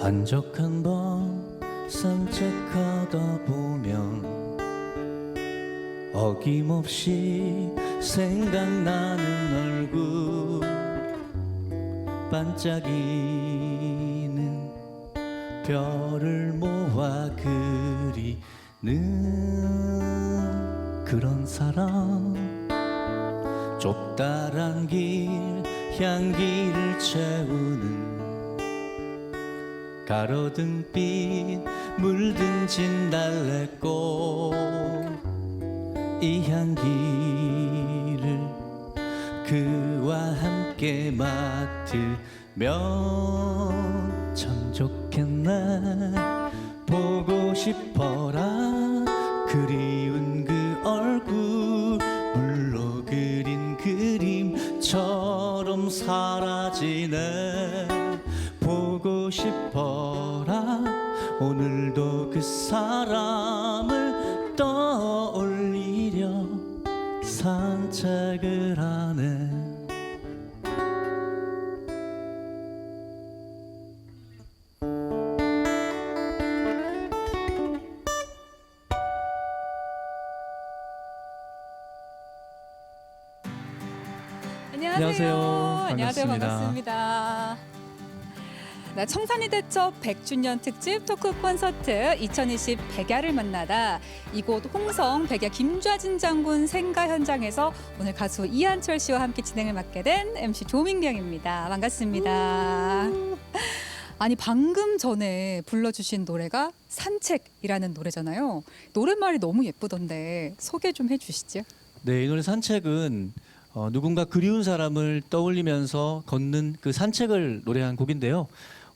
한적한 밤 산책하다 보면 어김없이 생각나는 얼굴 반짝이는 별을 모아 그리는 그런 사람 좁다란 길 향기를 채우는 가로등빛 물든 진달래꽃 이 향기를 그와 함께 맡으면 참 좋겠네. 보고 싶어라 그리운 그 얼굴 물로 그린 그림처럼 사라지네. 보고 싶어라 오늘도 그 사람을 떠올리려 산책을 하네. 안녕하세요. 안녕하세요. 반갑습니다. 반갑습니다. 네, 청산리 대첩 100주년 특집 토크 콘서트 2020 백야를 만나다 이곳 홍성 백야 김좌진 장군 생가 현장에서 오늘 가수 이한철 씨와 함께 진행을 맡게 된 MC 조민경입니다. 반갑습니다. 아니 방금 전에 불러주신 노래가 산책이라는 노래잖아요. 노랫말이 너무 예쁘던데 소개 좀 해주시죠. 네, 이 노래 산책은 누군가 그리운 사람을 떠올리면서 걷는 그 산책을 노래한 곡인데요.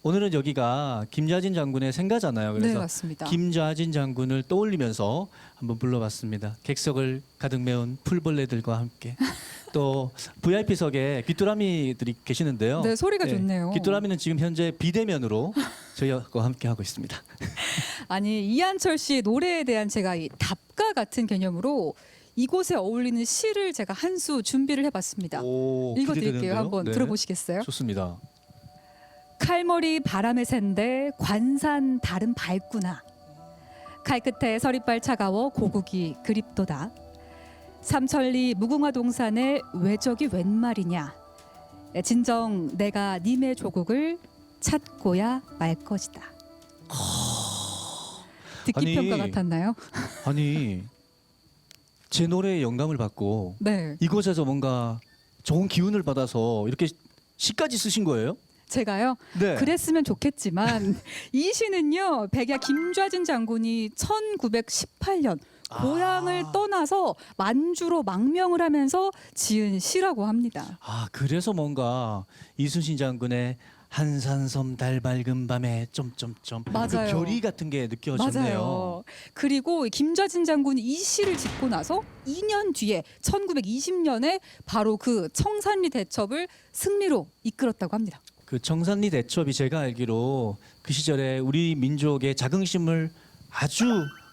오늘은 여기가 김좌진 장군의 생가잖아요. 네, 그래서 맞습니다. 김좌진 장군을 떠올리면서 한번 불러봤습니다. 객석을 가득 메운 풀벌레들과 함께 또 VIP석에 귀뚜라미들이 계시는데요. 네, 소리가 좋네요. 귀뚜라미는 지금 현재 비대면으로 저희와 함께 하고 있습니다. 아니 이한철 씨 노래에 대한 제가 이 답가 같은 개념으로 이곳에 어울리는 시를 제가 한 수 준비를 해봤습니다. 오, 읽어드릴게요. 기대되는데요? 한번 네, 들어보시겠어요? 좋습니다. 칼머리 바람에 샌데 관산 달은 밝구나. 칼끝에 서리빨 차가워 고국이 그립도다. 삼천리 무궁화 동산의 외적이 웬 말이냐. 진정 내가 님의 조국을 찾고야 말 것이다. 듣기 평가 같았나요? 아니 제 노래에 영감을 받고 네, 이곳에서 뭔가 좋은 기운을 받아서 이렇게 시까지 쓰신 거예요? 제가요. 네. 그랬으면 좋겠지만 이 시는요 백야 김좌진 장군이 1918년 고향을 떠나서 만주로 망명을 하면서 지은 시라고 합니다. 아, 그래서 뭔가 이순신 장군의 한산섬 달 밝은 밤에 점점점 맞아요. 그 교리 같은 게 느껴졌네요. 맞아요. 그리고 김좌진 장군이 이 시를 짓고 나서 2년 뒤에 1920년에 바로 그 청산리 대첩을 승리로 이끌었다고 합니다. 그 청산리 대첩이 제가 알기로 그 시절에 우리 민족의 자긍심을 아주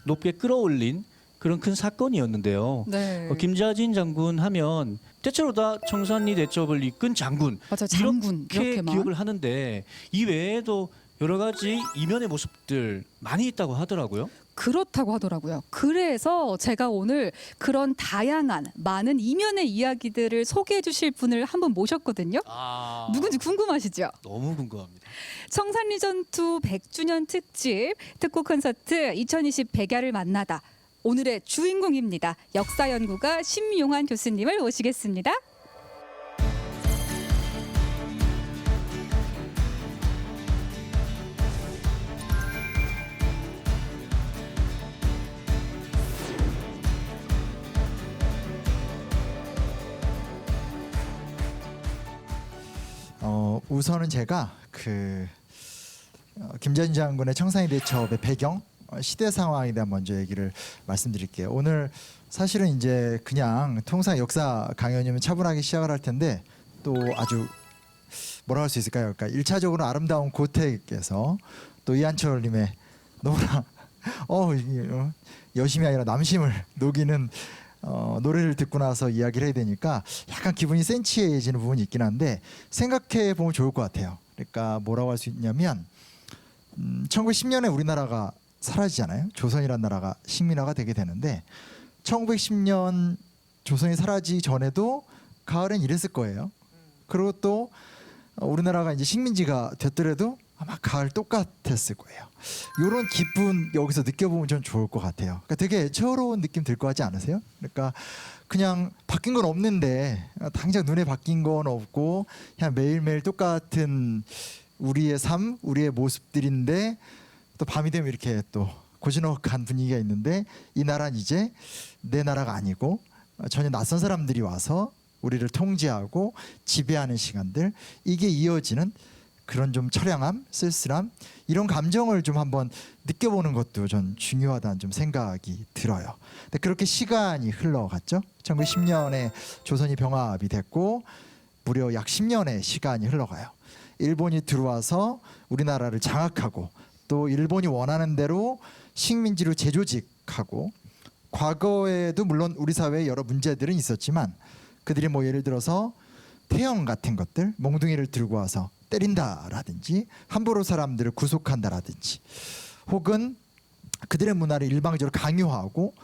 높게 끌어올린 그런 큰 사건이었는데요. 네. 김좌진 장군 하면 대체로 다 청산리 대첩을 이끈 장군 맞아요. 장군 이렇게 이렇게만. 기억을 하는데 이 외에도 여러 가지 이면의 모습들 많이 있다고 하더라고요. 그렇다고 하더라고요. 그래서 제가 오늘 그런 다양한 많은 이면의 이야기들을 소개해 주실 분을 한 분 모셨거든요. 누군지 궁금하시죠? 너무 궁금합니다. 청산리 전투 100주년 특집 특곡 콘서트 2020 백야를 만나다. 오늘의 주인공입니다. 역사연구가 심용환 교수님을 모시겠습니다. 우선은 제가 김좌진 장군의 청산리 대첩의 배경 시대 상황에 대한 먼저 얘기를 말씀드릴게요. 오늘 사실은 이제 그냥 통상 역사 강연이면 차분하게 시작을 할 텐데 또 아주 뭐라 할 수 있을까요? 그러니까 1차적으로 아름다운 고택에서 또 이한철님의 너무나 여심이 아니라 남심을 녹이는 노래를 듣고 나서 이야기를 해야 되니까 약간 기분이 센치해지는 부분이 있긴 한데 생각해 보면 좋을 것 같아요. 그러니까 뭐라고 할 수 있냐면 1910년에 우리나라가 사라지잖아요. 조선이라는 나라가 식민화가 되게 되는데 1910년 조선이 사라지기 전에도 가을엔 이랬을 거예요. 그리고 또 우리나라가 이제 식민지가 됐더라도 아마 가을 똑같았을 거예요. 이런 기분 여기서 느껴보면 전 좋을 것 같아요. 그러니까 되게 애처로운 느낌 들 거 같지 않으세요? 그러니까 그냥 바뀐 건 없는데 당장 눈에 바뀐 건 없고 그냥 매일매일 똑같은 우리의 삶, 우리의 모습들인데 또 밤이 되면 이렇게 또 고즈넉한 분위기가 있는데 이 나라는 이제 내 나라가 아니고 전혀 낯선 사람들이 와서 우리를 통제하고 지배하는 시간들, 이게 이어지는 그런 좀 처량함, 쓸쓸함, 이런 감정을 좀 한번 느껴보는 것도 전 중요하다는 좀 생각이 들어요. 근데 그렇게 시간이 흘러갔죠. 1910년에 조선이 병합이 됐고 무려 약 10년의 시간이 흘러가요. 일본이 들어와서 우리나라를 장악하고 또 일본이 원하는 대로 식민지로 재조직하고, 과거에도 물론 우리 사회에 여러 문제들은 있었지만 그들이 뭐 예를 들어서 태형 같은 것들, 몽둥이를 들고 와서 때린다라든지 함부로 사람들을 구속한다라든지, 혹은 그들의 문화를 일방적으로 강요하고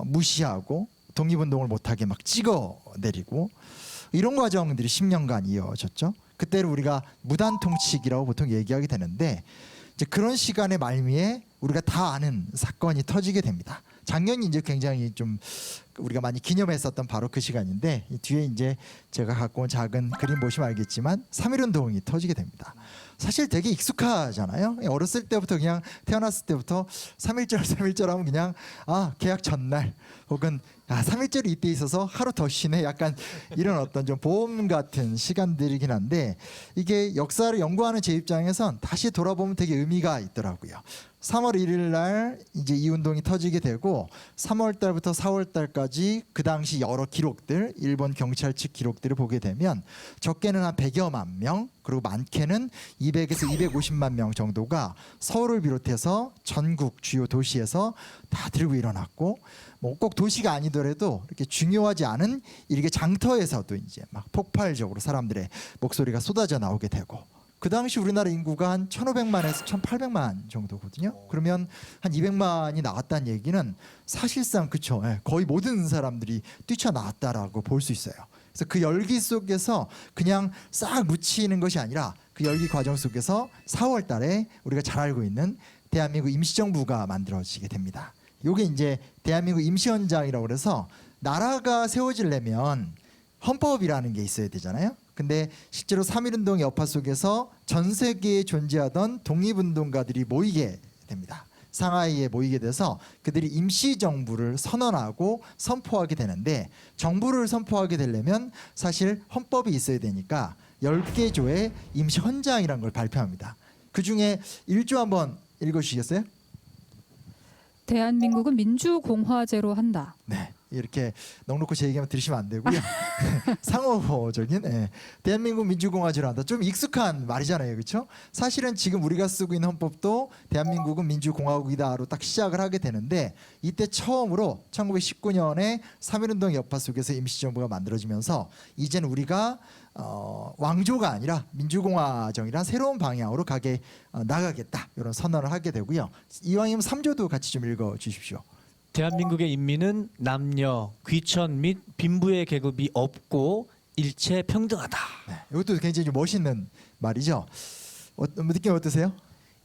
무시하고 독립운동을 못하게 막 찍어내리고, 이런 과정들이 10년간 이어졌죠. 그때를 우리가 무단통치기라고 보통 얘기하게 되는데, 이제 그런 시간의 말미에 우리가 다 아는 사건이 터지게 됩니다. 작년이 이제 굉장히 좀 우리가 많이 기념했었던 바로 그 시간인데, 이 뒤에 이제 제가 갖고 온 작은 그림 보시면 알겠지만 3.1운동이 터지게 됩니다. 사실 되게 익숙하잖아요. 어렸을 때부터, 그냥 태어났을 때부터 3.1절 하면 그냥 계약 전날, 혹은 3.1절이 이때 있어서 하루 더 쉬네, 약간 이런 어떤 좀 보험 같은 시간들이긴 한데, 이게 역사를 연구하는 제 입장에선 다시 돌아보면 되게 의미가 있더라고요. 3월 1일 날 이제 이 운동이 터지게 되고 3월 달부터 4월 달까지 그 당시 여러 기록들, 일본 경찰 측 기록들을 보게 되면 적게는 한 100여만 명, 그리고 많게는 200에서 250만 명 정도가 서울을 비롯해서 전국 주요 도시에서 다 들고 일어났고, 뭐 꼭 도시가 아니더라도 이렇게 중요하지 않은 일개 장터에서도 이제 막 폭발적으로 사람들의 목소리가 쏟아져 나오게 되고, 그 당시 우리나라 인구가 한 1,500만에서 1,800만 정도거든요. 그러면 한 200만이 나왔다는 얘기는 사실상 그쵸, 거의 모든 사람들이 뛰쳐나왔다라고 볼 수 있어요. 그래서 그 열기 속에서 그냥 싹 묻히는 것이 아니라 그 열기 과정 속에서 4월 달에 우리가 잘 알고 있는 대한민국 임시정부가 만들어지게 됩니다. 요게 이제 대한민국 임시헌장이라고 그래서, 나라가 세워지려면 헌법이라는 게 있어야 되잖아요. 근데 실제로 3.1운동의 여파 속에서 전 세계에 존재하던 독립운동가들이 모이게 됩니다. 상하이에 모이게 돼서 그들이 임시정부를 선언하고 선포하게 되는데, 정부를 선포하게 되려면 사실 헌법이 있어야 되니까 10개 조의 임시헌장이라는 걸 발표합니다. 그중에 1조 한번 읽어주시겠어요? 대한민국은 민주공화제로 한다. 네, 이렇게 넉넉히 제 얘기하면 들으시면 안 되고요. 상호적인 대한민국 민주공화제로 한다. 좀 익숙한 말이잖아요, 그렇죠? 사실은 지금 우리가 쓰고 있는 헌법도 대한민국은 민주공화국이다로 딱 시작을 하게 되는데, 이때 처음으로 1919년에 3.1운동 여파 속에서 임시정부가 만들어지면서 이제는 우리가 왕조가 아니라 민주공화정이란 새로운 방향으로 나가겠다, 이런 선언을 하게 되고요. 이왕이면 3조도 같이 좀 읽어주십시오. 대한민국의 인민은 남녀, 귀천 및 빈부의 계급이 없고 일체 평등하다. 네, 이것도 굉장히 좀 멋있는 말이죠. 느낌 어떠세요?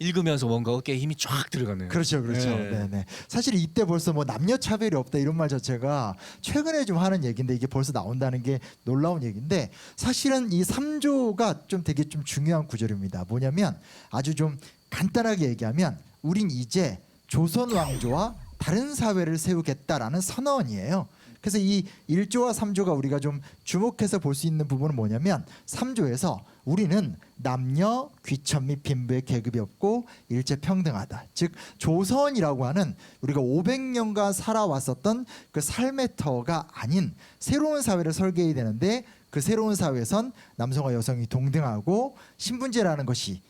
읽으면서 뭔가 어깨에 힘이 쫙 들어가네요. 그렇죠, 그렇죠. 네. 네. 사실 이때 벌써 뭐 남녀 차별이 없다 이런 말 자체가 최근에 좀 하는 얘기인데, 이게 벌써 나온다는 게 놀라운 얘기인데, 사실은 이 3조가 좀 되게 좀 중요한 구절입니다. 뭐냐면, 아주 좀 간단하게 얘기하면 우린 이제 조선 왕조와 다른 사회를 세우겠다라는 선언이에요. 그래서 이 1조와 3조가 우리가 좀 주목해서 볼 수 있는 부분은 뭐냐면, 3조에서 우리는 남녀, 귀천 및 빈부의 계급이 없고 일체 평등하다. 즉 조선이라고 하는 우리가 500년간 살아왔었던 그 삶의 터가 아닌 새로운 사회를 설계해야 되는데, 그 새로운 사회에선 남성과 여성이 동등하고 신분제라는 것이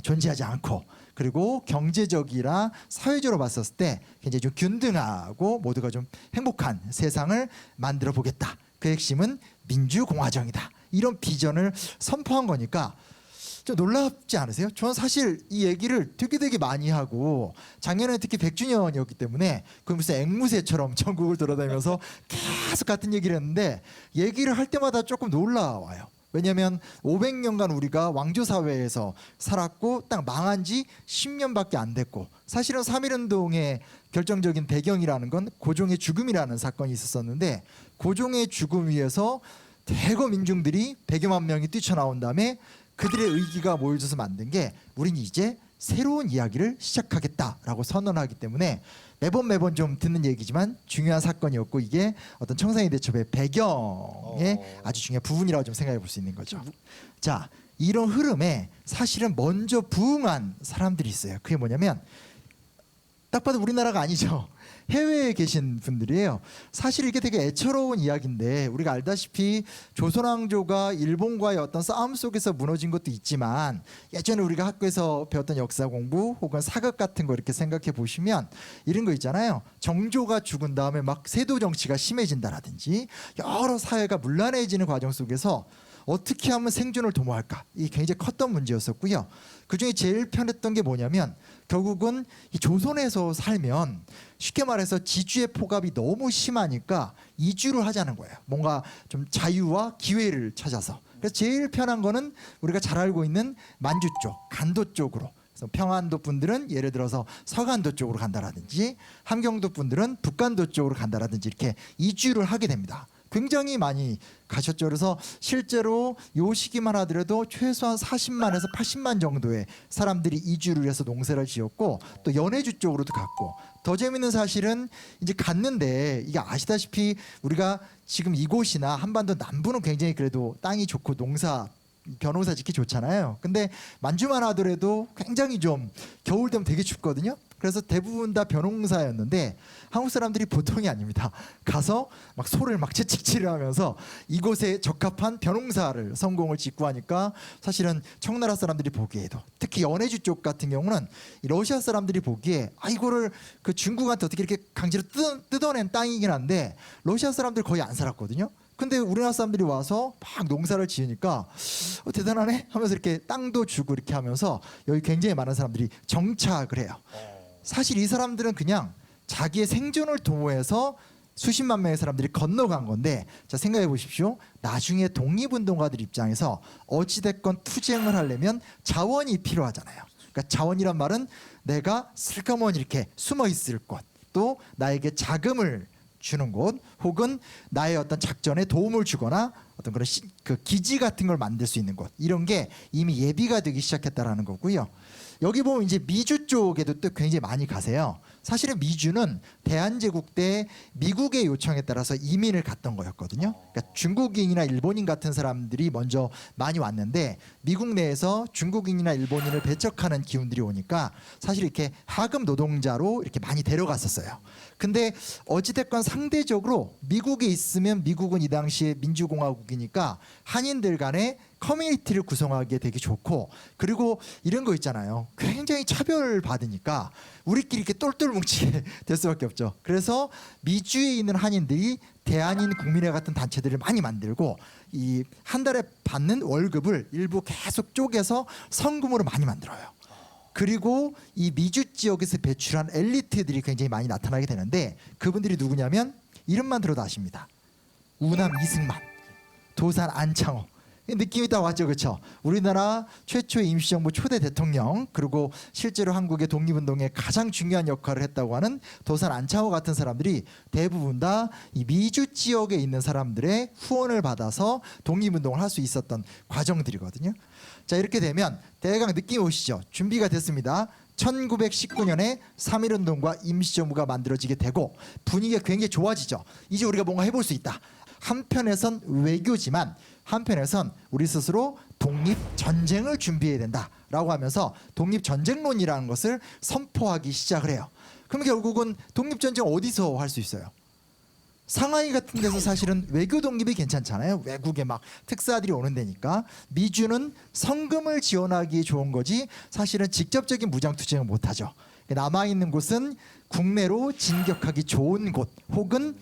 존재하지 않고, 그리고 경제적이라 사회적으로 봤었을 때 굉장히 좀 균등하고 모두가 좀 행복한 세상을 만들어 보겠다. 그 핵심은 민주공화정이다. 이런 비전을 선포한 거니까 좀 놀랍지 않으세요? 저는 사실 이 얘기를 되게 많이 하고 작년에 특히 100주년이었기 때문에 그 무슨 앵무새처럼 전국을 돌아다니면서 계속 같은 얘기를 했는데 얘기를 할 때마다 조금 놀라워요. 왜냐하면 500년간 우리가 왕조 사회에서 살았고 딱 망한 지 10년밖에 안 됐고 사실은 3.1운동의 결정적인 배경이라는 건 고종의 죽음이라는 사건이 있었었는데 고종의 죽음 위에서 대거 민중들이 100여만 명이 뛰쳐나온 다음에 그들의 의기가 모여져서 만든 게 우린 이제 새로운 이야기를 시작하겠다라고 선언하기 때문에 매번 좀 듣는 얘기지만 중요한 사건이었고 이게 어떤 청산리 대첩의 배경의 아주 중요한 부분이라고 좀 생각해 볼 수 있는 거죠. 자, 이런 흐름에 사실은 먼저 부응한 사람들이 있어요. 그게 뭐냐면 딱 봐도 우리나라가 아니죠. 해외에 계신 분들이에요. 사실 이게 되게 애처로운 이야기인데 우리가 알다시피 조선왕조가 일본과의 어떤 싸움 속에서 무너진 것도 있지만 예전에 우리가 학교에서 배웠던 역사 공부 혹은 사극 같은 거 이렇게 생각해 보시면 이런 거 있잖아요. 정조가 죽은 다음에 막 세도 정치가 심해진다라든지 여러 사회가 문란해지는 과정 속에서 어떻게 하면 생존을 도모할까? 이게 굉장히 컸던 문제였었고요. 그중에 제일 편했던 게 뭐냐면 결국은 이 조선에서 살면 쉽게 말해서 지주의 포갑이 너무 심하니까 이주를 하자는 거예요. 뭔가 좀 자유와 기회를 찾아서. 그래서 제일 편한 거는 우리가 잘 알고 있는 만주 쪽, 간도 쪽으로. 그래서 평안도 분들은 예를 들어서 서간도 쪽으로 간다라든지 함경도 분들은 북간도 쪽으로 간다라든지 이렇게 이주를 하게 됩니다. 굉장히 많이 가셨죠. 그래서 실제로 요 시기만 하더라도 최소한 40만에서 80만 정도의 사람들이 이주를 해서 농사를 지었고 또 연해주 쪽으로도 갔고 더 재밌는 사실은 이제 갔는데 이게 아시다시피 우리가 지금 이곳이나 한반도 남부는 굉장히 그래도 땅이 좋고 벼농사 짓기 좋잖아요. 근데 만주만 하더라도 굉장히 좀 겨울 되면 되게 춥거든요. 그래서 대부분 다 벼농사였는데 한국 사람들이 보통이 아닙니다. 가서 막 소를 막 채찍질을 하면서 이곳에 적합한 벼농사를 성공을 짓고 하니까 사실은 청나라 사람들이 보기에도 특히 연해주 쪽 같은 경우는 이 러시아 사람들이 보기에 이거를 그 중국한테 어떻게 이렇게 강제로 뜯어낸 땅이긴 한데 러시아 사람들 거의 안 살았거든요. 근데 우리나라 사람들이 와서 막 농사를 지으니까 대단하네 하면서 이렇게 땅도 주고 이렇게 하면서 여기 굉장히 많은 사람들이 정착을 해요. 사실 이 사람들은 그냥 자기의 생존을 도모해서 수십만 명의 사람들이 건너간 건데 자 생각해 보십시오. 나중에 독립운동가들 입장에서 어찌됐건 투쟁을 하려면 자원이 필요하잖아요. 그러니까 자원이란 말은 내가 슬그머니 이렇게 숨어 있을 곳, 또 나에게 자금을 주는 곳, 혹은 나의 어떤 작전에 도움을 주거나 어떤 그런 그 기지 같은 걸 만들 수 있는 곳, 이런 게 이미 예비가 되기 시작했다라는 거고요. 여기 보면 이제 미주 쪽에도 또 굉장히 많이 가세요. 사실은 미주는 대한제국 때 미국의 요청에 따라서 이민을 갔던 거였거든요. 그러니까 중국인이나 일본인 같은 사람들이 먼저 많이 왔는데 미국 내에서 중국인이나 일본인을 배척하는 기운들이 오니까 사실 이렇게 하급 노동자로 이렇게 많이 데려갔었어요. 근데 어찌됐건 상대적으로 미국에 있으면 미국은 이 당시에 민주공화국이니까 한인들 간에 커뮤니티를 구성하기에 되게 좋고, 그리고 이런 거 있잖아요. 굉장히 차별받으니까 우리끼리 이렇게 똘똘 뭉치게 될 수밖에 없죠. 그래서 미주에 있는 한인들이 대한인 국민회 같은 단체들을 많이 만들고 이 한 달에 받는 월급을 일부 계속 쪼개서 성금으로 많이 만들어요. 그리고 이 미주 지역에서 배출한 엘리트들이 굉장히 많이 나타나게 되는데 그분들이 누구냐면 이름만 들어도 아십니다. 우남 이승만, 도산 안창호. 느낌이 딱 왔죠, 그렇죠? 우리나라 최초의 임시정부 초대 대통령, 그리고 실제로 한국의 독립운동에 가장 중요한 역할을 했다고 하는 도산 안창호 같은 사람들이 대부분 다 이 미주 지역에 있는 사람들의 후원을 받아서 독립운동을 할 수 있었던 과정들이거든요. 자, 이렇게 되면 대강 느낌 오시죠? 준비가 됐습니다. 1919년에 3.1운동과 임시정부가 만들어지게 되고 분위기가 굉장히 좋아지죠. 이제 우리가 뭔가 해볼 수 있다. 한편에선 외교지만 한편에선 우리 스스로 독립전쟁을 준비해야 된다라고 하면서 독립전쟁론이라는 것을 선포하기 시작을 해요. 그럼 결국은 독립전쟁 어디서 할 수 있어요? 상하이 같은 데서 사실은 외교 독립이 괜찮잖아요. 외국에 막 특사들이 오는 데니까. 미주는 성금을 지원하기 좋은 거지 사실은 직접적인 무장투쟁을 못하죠. 남아있는 곳은 국내로 진격하기 좋은 곳, 혹은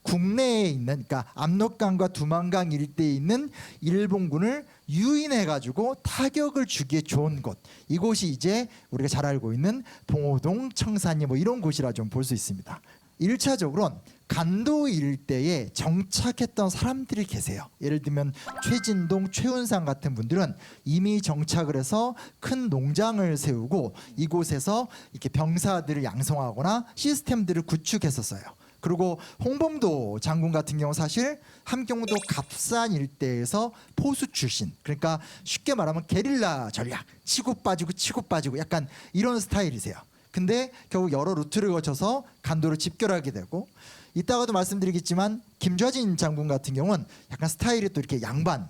국내에 있는 그러니까 압록강과 두만강 일대에 있는 일본군을 유인해 가지고 타격을 주기에 좋은 곳. 이곳이 이제 우리가 잘 알고 있는 봉오동, 청산리 뭐 이런 곳이라 좀 볼 수 있습니다. 1차적으로는 간도 일대에 정착했던 사람들이 계세요. 예를 들면 최진동, 최운상 같은 분들은 이미 정착을 해서 큰 농장을 세우고 이곳에서 이렇게 병사들을 양성하거나 시스템들을 구축했었어요. 그리고 홍범도 장군 같은 경우 사실 함경도 갑산 일대에서 포수 출신. 그러니까 쉽게 말하면 게릴라 전략, 치고 빠지고 약간 이런 스타일이세요. 근데 결국 여러 루트를 거쳐서 간도를 집결하게 되고, 이따가도 말씀드리겠지만 김좌진 장군 같은 경우는 약간 스타일이 또 이렇게 양반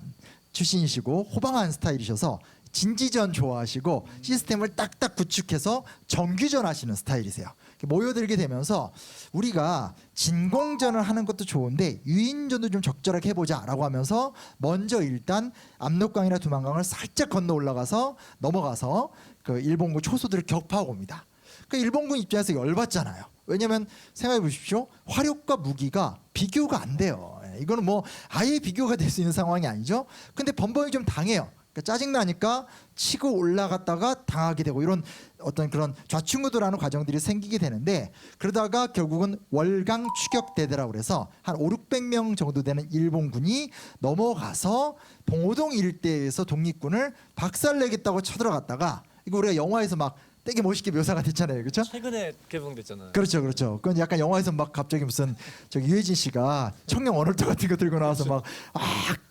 출신이시고 호방한 스타일이셔서 진지전 좋아하시고 시스템을 딱딱 구축해서 정규전 하시는 스타일이세요. 모여들게 되면서 우리가 진공전을 하는 것도 좋은데 유인전도 좀 적절하게 해보자라고 하면서 먼저 일단 압록강이나 두만강을 살짝 건너 올라가서 넘어가서 그 일본군 초소들을 격파하고 옵니다. 그 일본군 입장에서 열받잖아요. 왜냐하면 생각해 보십시오. 화력과 무기가 비교가 안 돼요. 이거는 뭐 아예 비교가 될 수 있는 상황이 아니죠. 근데 번번이 좀 당해요. 그러니까 짜증나니까 치고 올라갔다가 당하게 되고 이런 어떤 그런 좌충우돌하는 과정들이 생기게 되는데, 그러다가 결국은 월강 추격대대라고 그래서 한 500~600명 정도 되는 일본군이 넘어가서 봉오동 일대에서 독립군을 박살내겠다고 쳐들어갔다가, 이거 우리가 영화에서 막 되게 멋있게 묘사가 됐잖아요, 그렇죠? 최근에 개봉됐잖아요. 그렇죠. 그건 약간 영화에서 막 갑자기 무슨 저기 유해진 씨가 청룡 언월도 같은 거 들고 나와서 막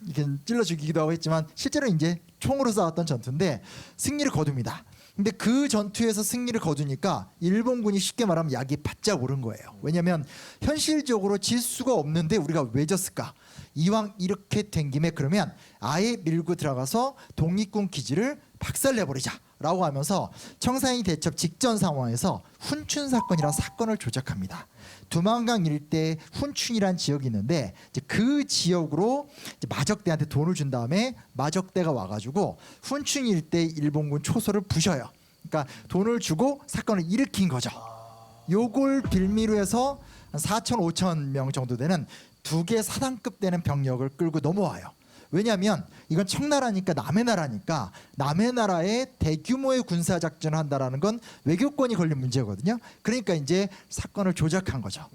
이렇게 찔러 죽이기도 하고 했지만 실제로 이제 총으로 싸웠던 전투인데 승리를 거둡니다. 근데 그 전투에서 승리를 거두니까 일본군이 쉽게 말하면 약이 바짝 오른 거예요. 왜냐하면 현실적으로 질 수가 없는데 우리가 왜 졌을까? 이왕 이렇게 된 김에 그러면 아예 밀고 들어가서 독립군 기지를 박살내버리자 라고 하면서 청산리 대첩 직전 상황에서 훈춘 사건이라는 사건을 조작합니다. 두만강 일대에 훈춘이라는 지역이 있는데 이제 그 지역으로 이제 마적대한테 돈을 준 다음에 마적대가 와가지고 훈춘 일대 일본군 초소를 부셔요. 그러니까 돈을 주고 사건을 일으킨 거죠. 요걸 빌미로 해서 한 4,000~5,000명 정도 되는 2개 사단급 되는 병력을 끌고 넘어와요. 왜냐하면 이건 청나라니까 남의 나라니까 남의 나라에 대규모의 군사 작전을 한다라는 건 외교권이 걸린 문제거든요. 그러니까 이제 사건을 조작한 거죠.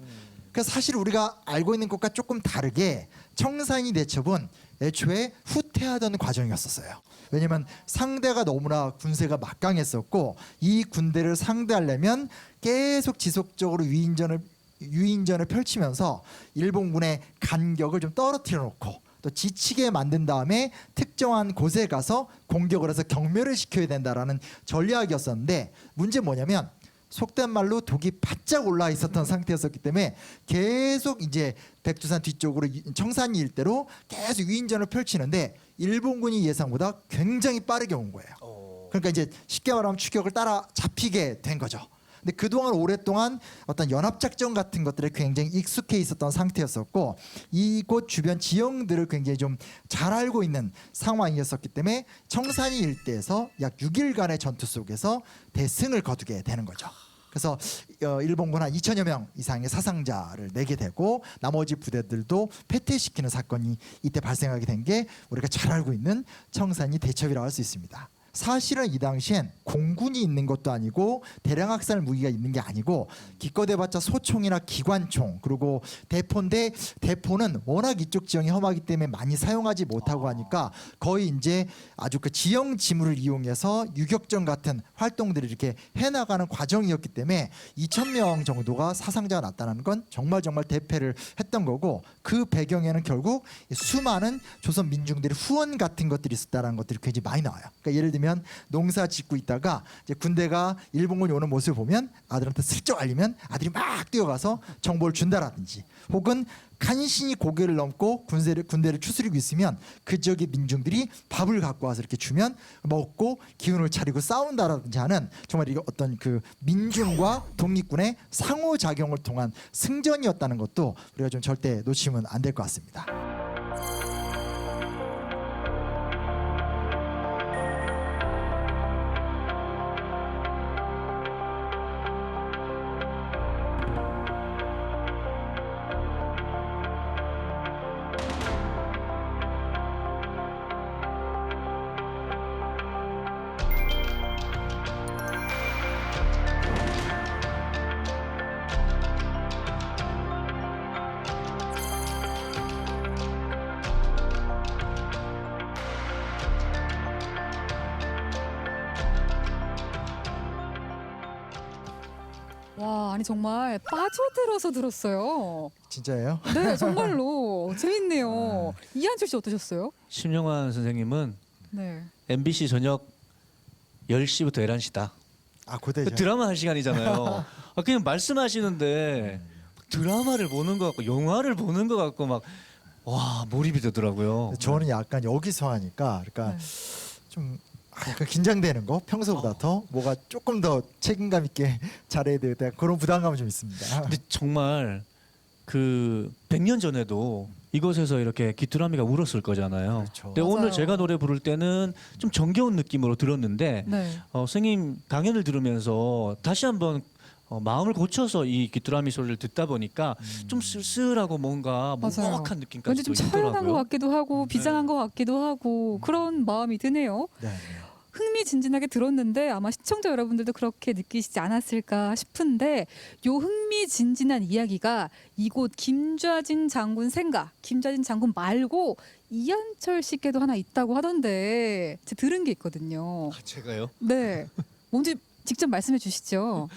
그래서 사실 우리가 알고 있는 것과 조금 다르게 청산리 대첩은 애초에 후퇴하던 과정이었었어요. 왜냐하면 상대가 너무나 군세가 막강했었고 이 군대를 상대하려면 계속 지속적으로 유인전을 펼치면서 일본군의 간격을 좀 떨어뜨려 놓고 또 지치게 만든 다음에 특정한 곳에 가서 공격을 해서 경멸을 시켜야 된다라는 전략이었었는데, 문제 뭐냐면 속된 말로 독이 바짝 올라 있었던 상태였었기 때문에 계속 이제 백두산 뒤쪽으로 청산리 일대로 계속 유인전을 펼치는데 일본군이 예상보다 굉장히 빠르게 온 거예요. 그러니까 이제 쉽게 말하면 추격을 따라 잡히게 된 거죠. 근데 그동안 오랫동안 어떤 연합작전 같은 것들에 굉장히 익숙해 있었던 상태였었고 이곳 주변 지형들을 굉장히 좀 잘 알고 있는 상황이었었기 때문에 청산리 일대에서 약 6일간의 전투 속에서 대승을 거두게 되는 거죠. 그래서 일본군 한 2,000여 명 이상의 사상자를 내게 되고 나머지 부대들도 패퇴시키는 사건이 이때 발생하게 된 게 우리가 잘 알고 있는 청산리 대첩이라고 할 수 있습니다. 사실은 이 당시엔 공군이 있는 것도 아니고 대량 학살 무기가 있는 게 아니고 기껏해봤자 소총이나 기관총 그리고 대포인데 대포는 워낙 이쪽 지형이 험하기 때문에 많이 사용하지 못하고 하니까 거의 이제 아주 그 지형 지물을 이용해서 유격전 같은 활동들을 이렇게 해나가는 과정이었기 때문에 2,000명 정도가 사상자가 났다는 건 정말 대패를 했던 거고, 그 배경에는 결국 수많은 조선 민중들의 후원 같은 것들이 있었다는 것들이 굉장히 많이 나와요. 그러니까 예를 들면 농사 짓고 있다가 이제 군대가 일본군이 오는 모습을 보면 아들한테 슬쩍 알리면 아들이 막 뛰어가서 정보를 준다라든지, 혹은 간신히 고개를 넘고 군대를 추스리고 있으면 그 지역의 민중들이 밥을 갖고 와서 이렇게 주면 먹고 기운을 차리고 싸운다라든지 하는 정말 이게 어떤 그 민중과 독립군의 상호작용을 통한 승전이었다는 것도 우리가 좀 절대 놓치면 안 될 것 같습니다. 아니 정말 빠져들어서 들었어요. 진짜예요? 네, 정말로 재밌네요. 이한철 씨 어떠셨어요? 심영환 선생님은 네. MBC 저녁 10시부터 11시다. 아 고대죠. 드라마 할 시간이잖아요. 그냥 말씀하시는데 드라마를 보는 것 같고 영화를 보는 것 같고 막 와 몰입이 되더라고요. 저는 약간 여기서 하니까 그러니까 좀 약간 긴장되는 거 평소보다 더 뭐가 조금 더 책임감 있게 잘해야 되겠다 그런 부담감은 좀 있습니다. 근데 정말 그 100년 전에도 이곳에서 이렇게 귀뚜라미가 울었을 거잖아요. 그렇죠. 근데 맞아요. 오늘 제가 노래 부를 때는 좀 정겨운 느낌으로 들었는데 네. 선생님 강연을 들으면서 다시 한번 마음을 고쳐서 이 귀뚜라미 소리를 듣다 보니까 좀 쓸쓸하고 뭔가 맞아요. 먹먹한 느낌까지 왠지 좀 처연한 것 같기도 하고 비장한 것 같기도 하고 그런 마음이 드네요. 네. 흥미진진하게 들었는데 아마 시청자 여러분들도 그렇게 느끼시지 않았을까 싶은데 요 흥미진진한 이야기가 이곳 김좌진 장군 생가 김좌진 장군 말고 이한철 씨께도 하나 있다고 하던데 제가 들은 게 있거든요. 제가요? 네, 뭔지 직접 말씀해 주시죠.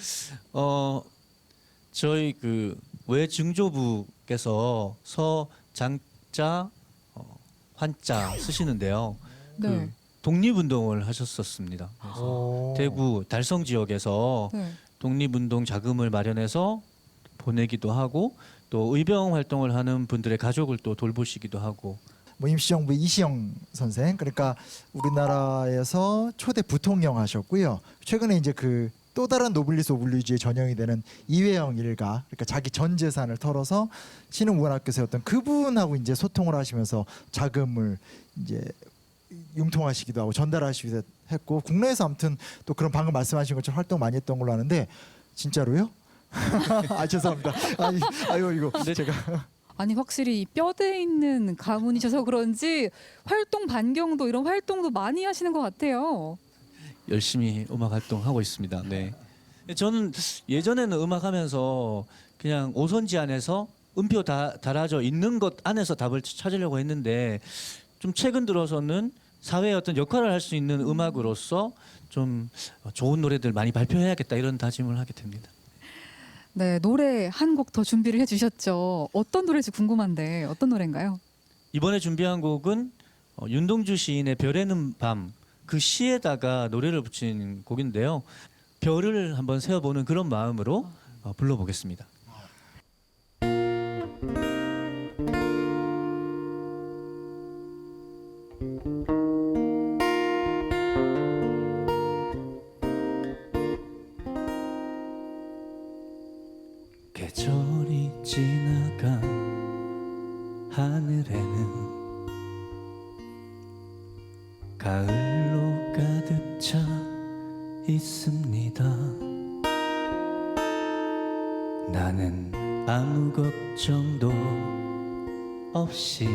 저희 그 외증조부께서 서장자 환자 쓰시는데요. 네. 그 독립운동을 하셨었습니다. 그래서 오. 대구 달성 지역에서 네. 독립운동 자금을 마련해서 보내기도 하고 또 의병 활동을 하는 분들의 가족을 또 돌보시기도 하고 뭐 임시정부 이시영 선생 그러니까 우리나라에서 초대 부통령 하셨고요. 최근에 이제 그 또 다른 노블리스 오블리주에 전형이 되는 이회영 일가 그러니까 자기 전 재산을 털어서 신흥문학교 세웠던 그분하고 이제 소통을 하시면서 자금을 이제 융통하시기도 하고 전달하시기도 했고 국내에서 아무튼 또 그런 방금 말씀하신 것처럼 활동 많이 했던 걸로 아는데 진짜로요? 아 죄송합니다. 아유 이거 제가 아니 확실히 이 뼈대 있는 가문이셔서 그런지 활동 반경도 이런 활동도 많이 하시는 것 같아요. 열심히 음악 활동하고 있습니다. 네. 저는 예전에는 음악하면서 그냥 오선지 안에서 음표 달아져 있는 것 안에서 답을 찾으려고 했는데 좀 최근 들어서는 사회의 어떤 역할을 할 수 있는 음악으로서 좀 좋은 노래들 많이 발표해야겠다 이런 다짐을 하게 됩니다. 네, 노래 한 곡 더 준비를 해주셨죠. 어떤 노래인지 궁금한데 어떤 노래인가요? 이번에 준비한 곡은 윤동주 시인의 별에는 밤 그 시에다가 노래를 붙인 곡인데요. 별을 한번 세어보는 그런 마음으로 불러보겠습니다. 계절이 지나간 하늘에는 가을로 가득 차 있습니다. 나는 아무 걱정도 없이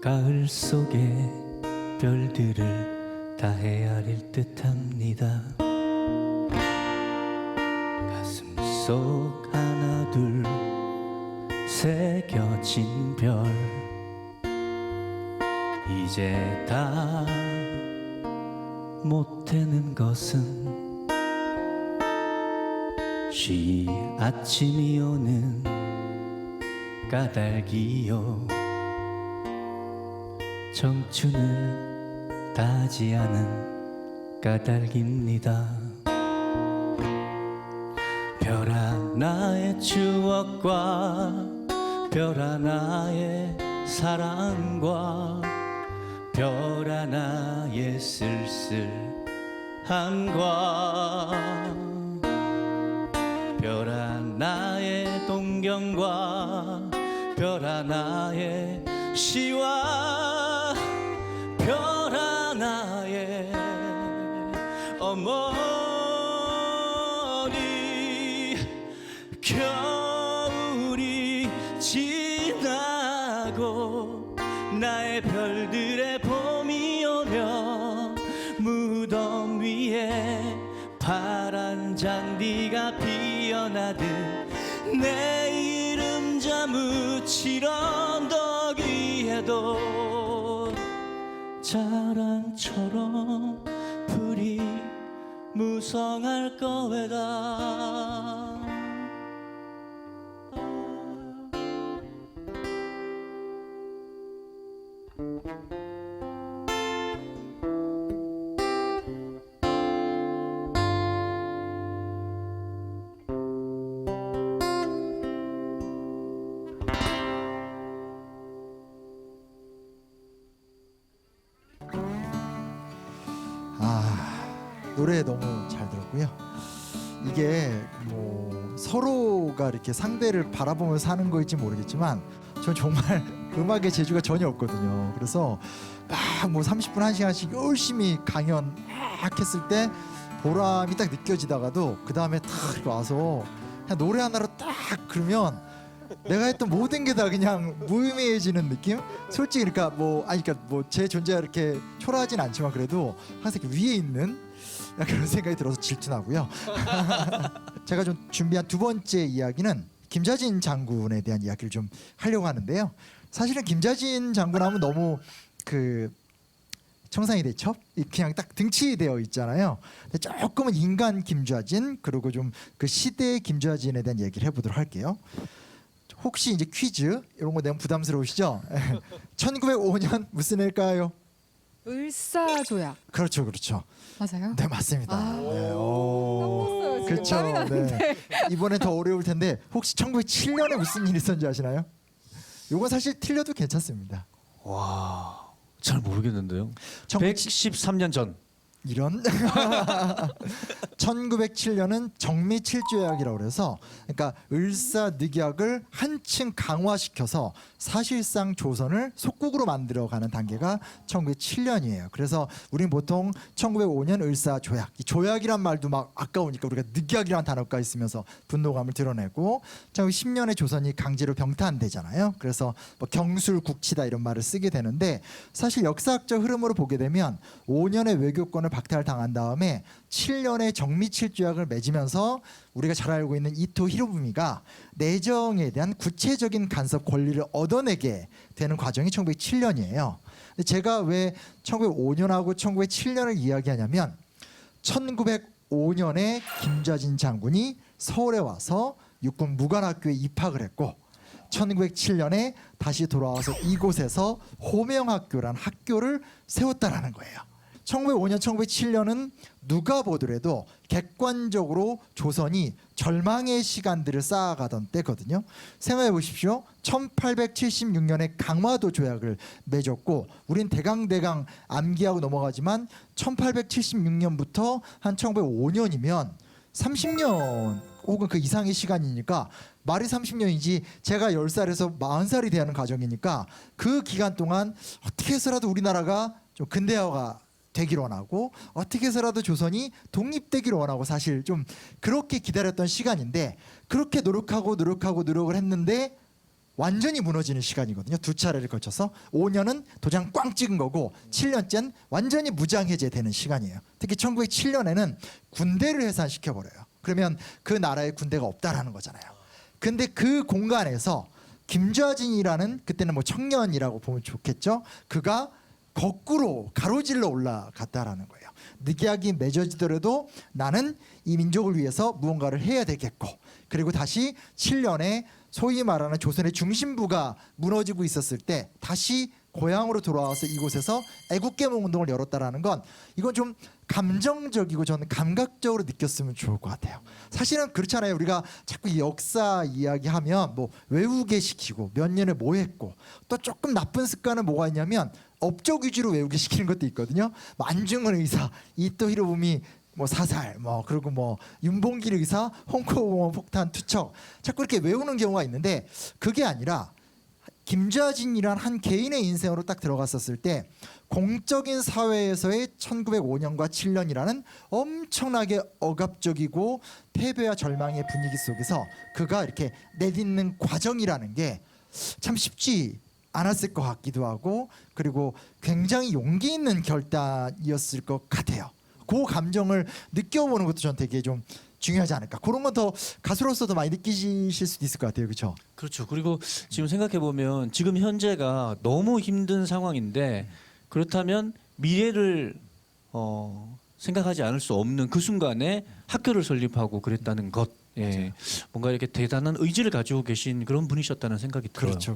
가을 속의 별들을 다 헤아릴 듯합니다. 가슴 속 하나 둘 새겨진 별 이제 다 못되는 것은 쉬 아침이 오는 까닭이요 청춘을 다지 않은 까닭입니다. 별 하나의 추억과 별 하나의 사랑과 별 하나의 쓸쓸함과 별 하나의 동경과 별 하나의 시와 별 하나의 어머니 겨울이 지나고 나의 별들의 봄이 오면 무덤 위에 파란 잔디가 피어나듯 내 이름 자무칠 언덕 위에도 자랑처럼 불이 무성할 거외다. 노래 너무 잘 들었고요. 이게 뭐 서로가 이렇게 상대를 바라보면서 하는 거일지 모르겠지만 전 정말 음악의 재주가 전혀 없거든요. 그래서 막 뭐 30분 1시간씩 열심히 강연 막 했을 때 보람이 딱 느껴지다가도 그 다음에 딱 이렇게 와서 그냥 노래 하나로 딱 그러면 내가 했던 모든 게 다 그냥 무의미해지는 느낌? 솔직히 그러니까 뭐 제 존재가 이렇게 초라하진 않지만 그래도 항상 이렇게 위에 있는 그런 생각이 들어서 질투나고요. 제가 좀 준비한 두 번째 이야기는 김자진 장군에 대한 이야기를 좀 하려고 하는데요. 사실은 김자진 장군 하면 너무 그 청산이 대첩 그냥 딱 등치되어 있잖아요. 근데 조금은 인간 김좌진 그리고 좀 그 시대의 김좌진에 대한 얘기를 해보도록 할게요. 혹시 이제 퀴즈 이런 거 내면 부담스러우시죠? 1905년 무슨 해일까요? 을사조약 그렇죠, 그렇죠. 맞아요? 네, 맞습니다. 네, 까먹었어요. 지금 그렇죠. 땀이 나는데. 네. 이번엔 더 어려울 텐데 혹시 1907년에 무슨 일이 있었는지 아시나요? 요건 사실 틀려도 괜찮습니다. 와, 잘 모르겠는데요. 1907 113년 전. 이런 1907년은 정미칠조약이라고 그래서 그러니까 을사늑약을 한층 강화시켜서 사실상 조선을 속국으로 만들어가는 단계가 1907년이에요. 그래서 우리는 보통 1905년 을사조약, 이 조약이란 말도 막 아까우니까 우리가 늑약이라는 단어가 있으면서 분노감을 드러내고 1910년에 조선이 강제로 병탄되잖아요. 그래서 뭐 경술국치다 이런 말을 쓰게 되는데 사실 역사학적 흐름으로 보게 되면 5년의 외교권을 박탈당한 다음에 7년의 정미칠조약을 맺으면서 우리가 잘 알고 있는 이토 히로부미가 내정에 대한 구체적인 간섭 권리를 얻어내게 되는 과정이 1907년이에요. 근데 제가 왜 1905년하고 1907년을 이야기하냐면 1905년에 김좌진 장군이 서울에 와서 육군 무관학교에 입학을 했고 1907년에 다시 돌아와서 이곳에서 호명학교라는 학교를 세웠다라는 거예요. 1905년, 1907년은 누가 보더라도 객관적으로 조선이 절망의 시간들을 쌓아가던 때거든요. 생각해 보십시오. 1876년에 강화도 조약을 맺었고 우린 대강 암기하고 넘어가지만 1876년부터 한 1905년이면 30년 혹은 그 이상의 시간이니까 말이 30년이지 제가 10살에서 40살이 되는 과정이니까 그 기간 동안 어떻게 해서라도 우리나라가 좀 근대화가 되기를 원하고 어떻게 해서라도 조선이 독립되기를 원하고 사실 좀 그렇게 기다렸던 시간인데 그렇게 노력을 했는데 완전히 무너지는 시간이거든요. 두 차례를 거쳐서 5년은 도장 꽝 찍은 거고 7년째는 완전히 무장해제되는 시간이에요. 특히 1907년에는 군대를 해산시켜버려요. 그러면 그 나라에 군대가 없다라는 거잖아요. 근데 그 공간에서 김좌진이라는 그때는 뭐 청년이라고 보면 좋겠죠. 그가 거꾸로 가로질러 올라갔다라는 거예요. 늑약이 맺어지더라도 나는 이 민족을 위해서 무언가를 해야 되겠고 그리고 다시 7년에 소위 말하는 조선의 중심부가 무너지고 있었을 때 다시 고향으로 돌아와서 이곳에서 애국개몽 운동을 열었다라는 건 이건 좀 감정적이고 저는 감각적으로 느꼈으면 좋을 것 같아요. 사실은 그렇잖아요. 우리가 자꾸 이 역사 이야기하면 뭐 외우게 시키고 몇 년에 뭐 했고 또 조금 나쁜 습관은 뭐가 있냐면 업적 위주로 외우게 시키는 것도 있거든요. 뭐 안중근 의사, 이토 히로부미 뭐 사살, 뭐 그리고 뭐 윤봉길 의사 홍콩공원 폭탄 투척 자꾸 이렇게 외우는 경우가 있는데 그게 아니라 김좌진이란 한 개인의 인생으로 딱 들어갔었을 때 공적인 사회에서의 1905년과 7년이라는 엄청나게 억압적이고 패배와 절망의 분위기 속에서 그가 이렇게 내딛는 과정이라는 게 참 쉽지 않았을 것 같기도 하고 그리고 굉장히 용기 있는 결단이었을 것 같아요. 그 감정을 느껴보는 것도 전 되게 좀 중요하지 않을까. 그런 건 더 가수로서도 많이 느끼실 수도 있을 것 같아요. 그렇죠? 그렇죠. 그리고 지금 생각해 보면 지금 현재가 너무 힘든 상황인데 그렇다면 미래를 생각하지 않을 수 없는 그 순간에 학교를 설립하고 그랬다는 것. 예. 뭔가 이렇게 대단한 의지를 가지고 계신 그런 분이셨다는 생각이 들어요. 그렇죠.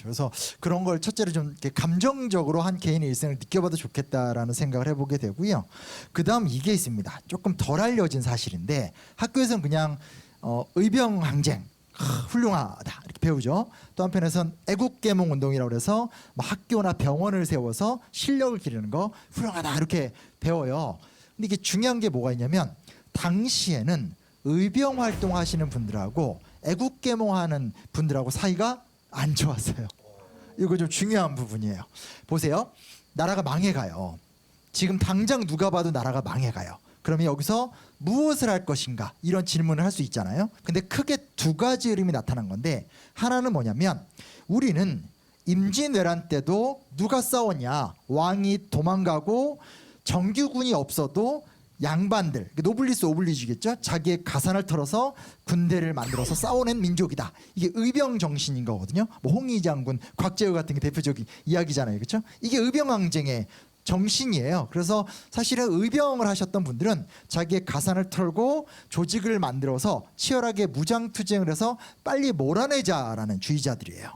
그래서 그런 걸 첫째로 좀 이렇게 감정적으로 한 개인의 일생을 느껴봐도 좋겠다라는 생각을 해보게 되고요. 그다음 이게 있습니다. 조금 덜 알려진 사실인데 학교에서는 그냥 의병항쟁 훌륭하다 이렇게 배우죠. 또 한편에선 애국계몽 운동이라고 해서 뭐 학교나 병원을 세워서 실력을 기르는 거 훌륭하다 이렇게 배워요. 근데 이게 중요한 게 뭐가 있냐면 당시에는 의병 활동하시는 분들하고 애국계몽하는 분들하고 사이가 안 좋았어요. 이거 좀 중요한 부분이에요. 보세요. 나라가 망해가요. 지금 당장 누가 봐도 나라가 망해가요. 그러면 여기서 무엇을 할 것인가 이런 질문을 할 수 있잖아요. 근데 크게 두 가지 흐름이 나타난 건데 하나는 뭐냐면 우리는 임진왜란 때도 누가 싸웠냐. 왕이 도망가고 정규군이 없어도 양반들, 노블리스 오블리주겠죠. 자기의 가산을 털어서 군대를 만들어서 싸워낸 민족이다. 이게 의병 정신인 거거든요. 뭐 홍위 장군, 곽재우 같은 게 대표적인 이야기잖아요, 그렇죠? 이게 의병항쟁의 정신이에요. 그래서 사실은 의병을 하셨던 분들은 자기의 가산을 털고 조직을 만들어서 치열하게 무장투쟁을 해서 빨리 몰아내자라는 주의자들이에요.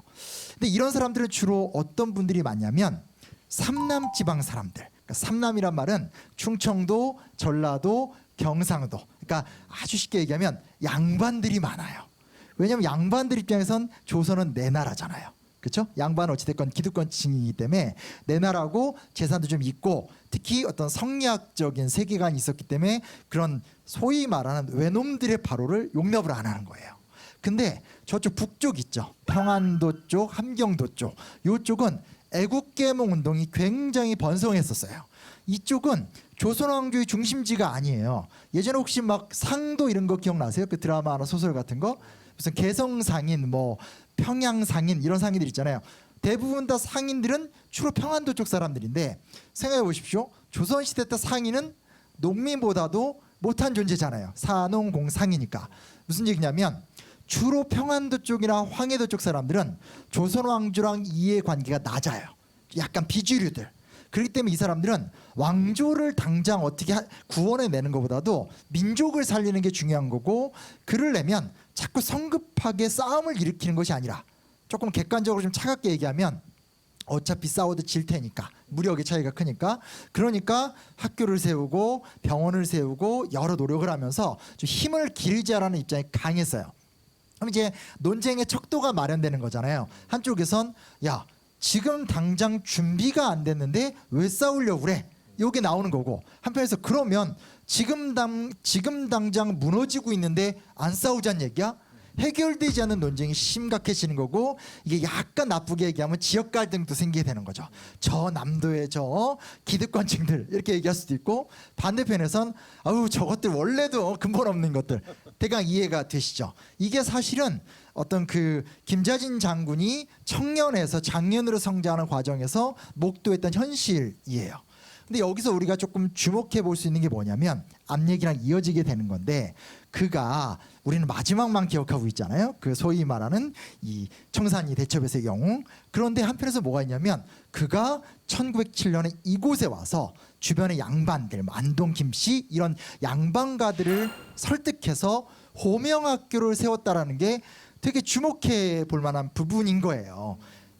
근데 이런 사람들은 주로 어떤 분들이 많냐면 삼남 지방 사람들. 그러니까 삼남이란 말은 충청도, 전라도, 경상도. 그러니까 아주 쉽게 얘기하면 양반들이 많아요. 왜냐하면 양반들 입장에선 조선은 내 나라잖아요. 그렇죠? 양반은 어찌됐건 기득권층이기 때문에 내 나라고 재산도 좀 있고 특히 어떤 성리학적인 세계관이 있었기 때문에 그런 소위 말하는 외놈들의 발호를 용납을 안 하는 거예요. 근데 저쪽 북쪽 있죠. 평안도 쪽, 함경도 쪽. 이쪽은 애국계몽 운동이 굉장히 번성했었어요. 이쪽은 조선왕조의 중심지가 아니에요. 예전에 혹시 막 상도 이런 거 기억나세요? 그 드라마나 소설 같은 거? 무슨 개성상인, 뭐 평양상인 이런 상인들 있잖아요. 대부분 다 상인들은 주로 평안도 쪽 사람들인데 생각해 보십시오. 조선시대 때 상인은 농민보다도 못한 존재잖아요. 사농공상이니까. 무슨 얘기냐면 주로 평안도 쪽이나 황해도 쪽 사람들은 조선 왕조랑 이해관계가 낮아요. 약간 비주류들. 그렇기 때문에 이 사람들은 왕조를 당장 어떻게 구원해내는 것보다도 민족을 살리는 게 중요한 거고 그러려면 자꾸 성급하게 싸움을 일으키는 것이 아니라 조금 객관적으로 좀 차갑게 얘기하면 어차피 싸워도 질 테니까 무력의 차이가 크니까 그러니까 학교를 세우고 병원을 세우고 여러 노력을 하면서 좀 힘을 기르자라는 입장이 강했어요. 그럼 이제 논쟁의 척도가 마련되는 거잖아요. 한쪽에선 야 지금 당장 준비가 안 됐는데 왜 싸우려고 그래? 이게 나오는 거고 한편에서 그러면 지금 당장 무너지고 있는데 안 싸우자는 얘기야? 해결되지 않는 논쟁이 심각해지는 거고 이게 약간 나쁘게 얘기하면 지역 갈등도 생기게 되는 거죠. 저 남도의 저 기득권층들 이렇게 얘기할 수도 있고 반대편에선 아우 저것들 원래도 근본 없는 것들 대강 이해가 되시죠. 이게 사실은 어떤 그 김자진 장군이 청년에서 장년으로 성장하는 과정에서 목도했던 현실이에요. 근데 여기서 우리가 조금 주목해 볼 수 있는 게 뭐냐면 앞 얘기랑 이어지게 되는 건데 그가 우리는 마지막만 기억하고 있잖아요. 그 소위 말하는 이 청산리 대첩에서의 영웅. 그런데 한편에서 뭐가 있냐면 그가 1907년에 이곳에 와서 주변의 양반들, 안동, 김씨 이런 양반가들을 설득해서 호명학교를 세웠다라는 게 되게 주목해 볼 만한 부분인 거예요.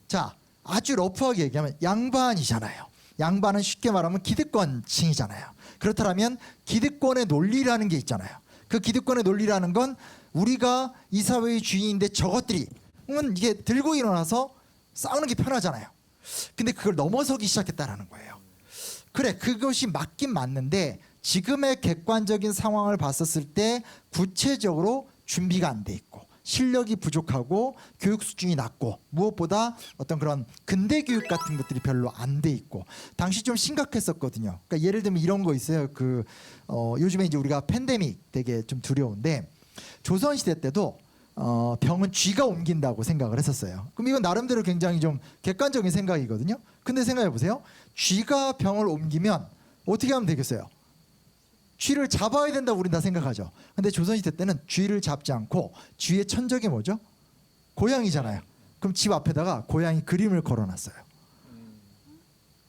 자, 아주 러프하게 얘기하면 양반이잖아요. 양반은 쉽게 말하면 기득권층이잖아요. 그렇다면 기득권의 논리라는 게 있잖아요. 그 기득권의 논리라는 건 우리가 이 사회의 주인인데 저것들이 이게 들고 일어나서 싸우는 게 편하잖아요. 근데 그걸 넘어서기 시작했다라는 거예요. 그래 그것이 맞긴 맞는데 지금의 객관적인 상황을 봤었을 때 구체적으로 준비가 안 돼 있고 실력이 부족하고 교육 수준이 낮고 무엇보다 어떤 그런 근대 교육 같은 것들이 별로 안 돼 있고 당시 좀 심각했었거든요. 그러니까 예를 들면 이런 거 있어요. 요즘에 이제 우리가 팬데믹 되게 좀 두려운데 조선 시대 때도 병은 쥐가 옮긴다고 생각을 했었어요. 그럼 이건 나름대로 굉장히 좀 객관적인 생각이거든요. 근데 생각해 보세요. 쥐가 병을 옮기면 어떻게 하면 되겠어요? 쥐를 잡아야 된다고 우린 다 생각하죠. 근데 조선시대 때는 쥐를 잡지 않고 쥐의 천적이 뭐죠? 고양이잖아요. 그럼 집 앞에다가 고양이 그림을 걸어놨어요.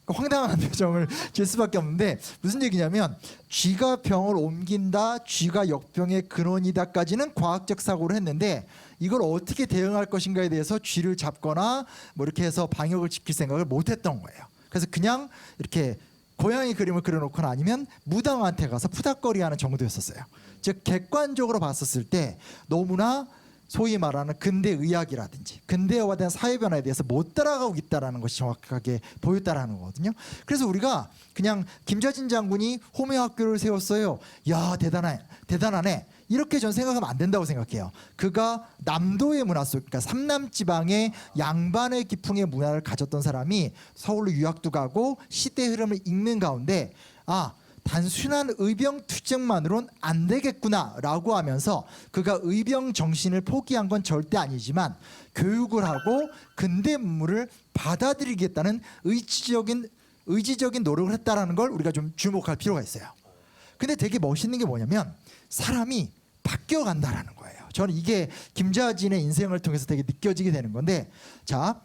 황당한 표정을 지을 수밖에 없는데 무슨 얘기냐면 쥐가 병을 옮긴다, 쥐가 역병의 근원이다까지는 과학적 사고를 했는데 이걸 어떻게 대응할 것인가에 대해서 쥐를 잡거나 뭐 이렇게 해서 방역을 지킬 생각을 못했던 거예요. 그래서 그냥 이렇게 고양이 그림을 그려놓거나 아니면 무당한테 가서 푸닥거리하는 정도였었어요. 즉 객관적으로 봤었을 때 너무나 소위 말하는 근대 의학이라든지 근대화된 사회 변화에 대해서 못 따라가고 있다라는 것이 정확하게 보였다라는 거거든요. 그래서 우리가 그냥 김좌진 장군이 호미학교를 세웠어요. 야 대단하네. 이렇게 전 생각하면 안 된다고 생각해요. 그가 남도의 문화 속, 그러니까 삼남 지방의 양반의 기풍의 문화를 가졌던 사람이 서울로 유학도 가고 시대 흐름을 읽는 가운데 단순한 의병 투쟁만으로는 안 되겠구나라고 하면서 그가 의병 정신을 포기한 건 절대 아니지만 교육을 하고 근대 문물을 받아들이겠다는 의지적인 노력을 했다라는 걸 우리가 좀 주목할 필요가 있어요. 근데 되게 멋있는 게 뭐냐면 사람이 바뀌어간다라는 거예요. 저는 이게 김좌진의 인생을 통해서 되게 느껴지게 되는 건데, 자,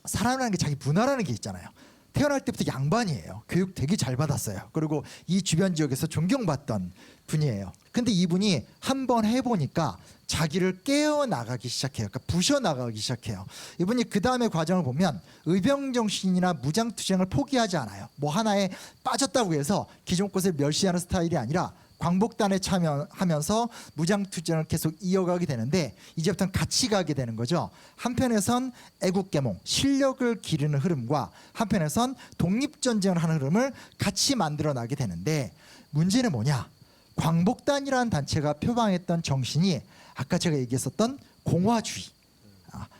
사람이라는 게 자기 문화라는 게 있잖아요. 태어날 때부터 양반이에요. 교육 되게 잘 받았어요. 그리고 이 주변 지역에서 존경받던 분이에요. 근데 이분이 한번 해보니까 자기를 깨어나가기 시작해요. 그러니까 부셔나가기 시작해요. 이분이 그 다음의 과정을 보면 의병정신이나 무장투쟁을 포기하지 않아요. 뭐 하나에 빠졌다고 해서 기존 것을 멸시하는 스타일이 아니라 광복단에 참여하면서 무장투쟁을 계속 이어가게 되는데 이제부터는 같이 가게 되는 거죠. 한편에선 애국계몽, 실력을 기르는 흐름과 한편에선 독립전쟁을 하는 흐름을 같이 만들어나게 되는데 문제는 뭐냐? 광복단이라는 단체가 표방했던 정신이 아까 제가 얘기했었던 공화주의,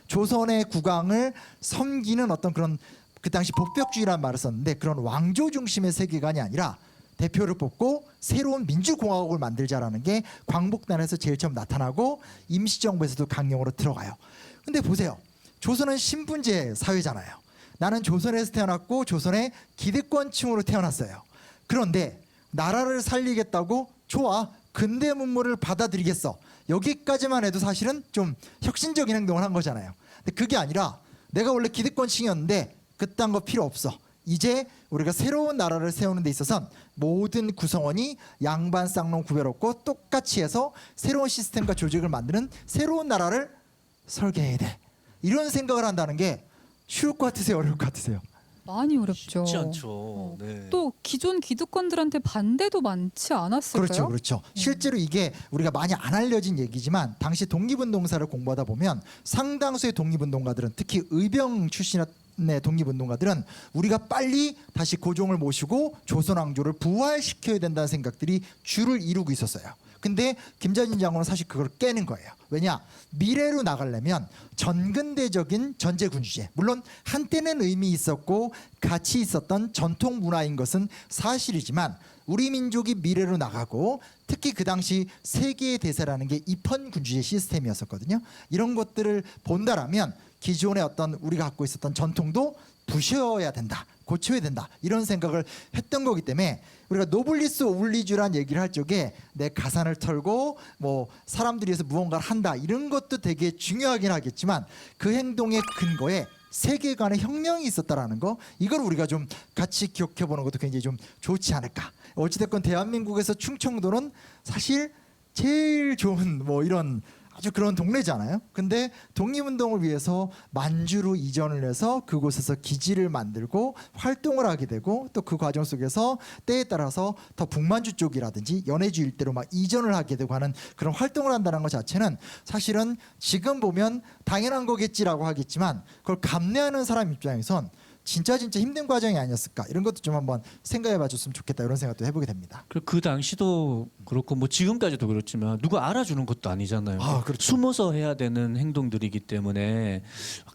조선의 국왕을 섬기는 어떤 그런 그 당시 복벽주의라는 말을 썼는데 그런 왕조 중심의 세계관이 아니라 대표를 뽑고 새로운 민주공화국을 만들자라는 게 광복단에서 제일 처음 나타나고 임시정부에서도 강령으로 들어가요. 근데 보세요. 조선은 신분제 사회잖아요. 나는 조선에서 태어났고 조선의 기득권층으로 태어났어요. 그런데 나라를 살리겠다고 좋아. 근대 문물을 받아들이겠어. 여기까지만 해도 사실은 좀 혁신적인 행동을 한 거잖아요. 근데 그게 아니라 내가 원래 기득권층이었는데 그딴 거 필요 없어. 이제 우리가 새로운 나라를 세우는 데 있어서는 모든 구성원이 양반 쌍놈 구별 없고 똑같이 해서 새로운 시스템과 조직을 만드는 새로운 나라를 설계해야 돼. 이런 생각을 한다는 게 쉬울 것 같으세요? 어려울 것 같으세요? 많이 어렵죠. 쉽지 않죠. 네. 또 기존 기득권들한테 반대도 많지 않았을까요? 그렇죠. 실제로 이게 우리가 많이 안 알려진 얘기지만 당시 독립운동사를 공부하다 보면 상당수의 독립운동가들은 특히 의병 출신의 독립운동가들은 우리가 빨리 다시 고종을 모시고 조선왕조를 부활시켜야 된다는 생각들이 주를 이루고 있었어요. 근데 김좌진 장군은 사실 그걸 깨는 거예요. 왜냐? 미래로 나가려면 전근대적인 전제군주제, 물론 한때는 의미 있었고 가치 있었던 전통 문화인 것은 사실이지만 우리 민족이 미래로 나가고 특히 그 당시 세계의 대세라는 게 입헌군주제 시스템이었었거든요. 이런 것들을 본다라면 기존의 어떤 우리가 갖고 있었던 전통도 부셔야 된다, 고쳐야 된다 이런 생각을 했던 거기 때문에 우리가 노블리스 오블리주란 얘기를 할 적에 내 가산을 털고 뭐 사람들이 위해서 무언가를 한다 이런 것도 되게 중요하긴 하겠지만 그 행동의 근거에 세계관의 혁명이 있었다라는 거, 이걸 우리가 좀 같이 기억해 보는 것도 굉장히 좀 좋지 않을까. 어찌됐건 대한민국에서 충청도는 사실 제일 좋은 뭐 이런 아주 그런 동네잖아요. 근데 독립운동을 위해서 만주로 이전을 해서 그곳에서 기지를 만들고 활동을 하게 되고 또 그 과정 속에서 때에 따라서 더 북만주 쪽이라든지 연해주 일대로 막 이전을 하게 되고 하는 그런 활동을 한다는 것 자체는 사실은 지금 보면 당연한 거겠지라고 하겠지만 그걸 감내하는 사람 입장에선 진짜 힘든 과정이 아니었을까, 이런 것도 좀 한번 생각해 봐줬으면 좋겠다 이런 생각도 해보게 됩니다. 그 당시도 그렇고 뭐 지금까지도 그렇지만 누가 알아주는 것도 아니잖아요. 그렇죠. 숨어서 해야 되는 행동들이기 때문에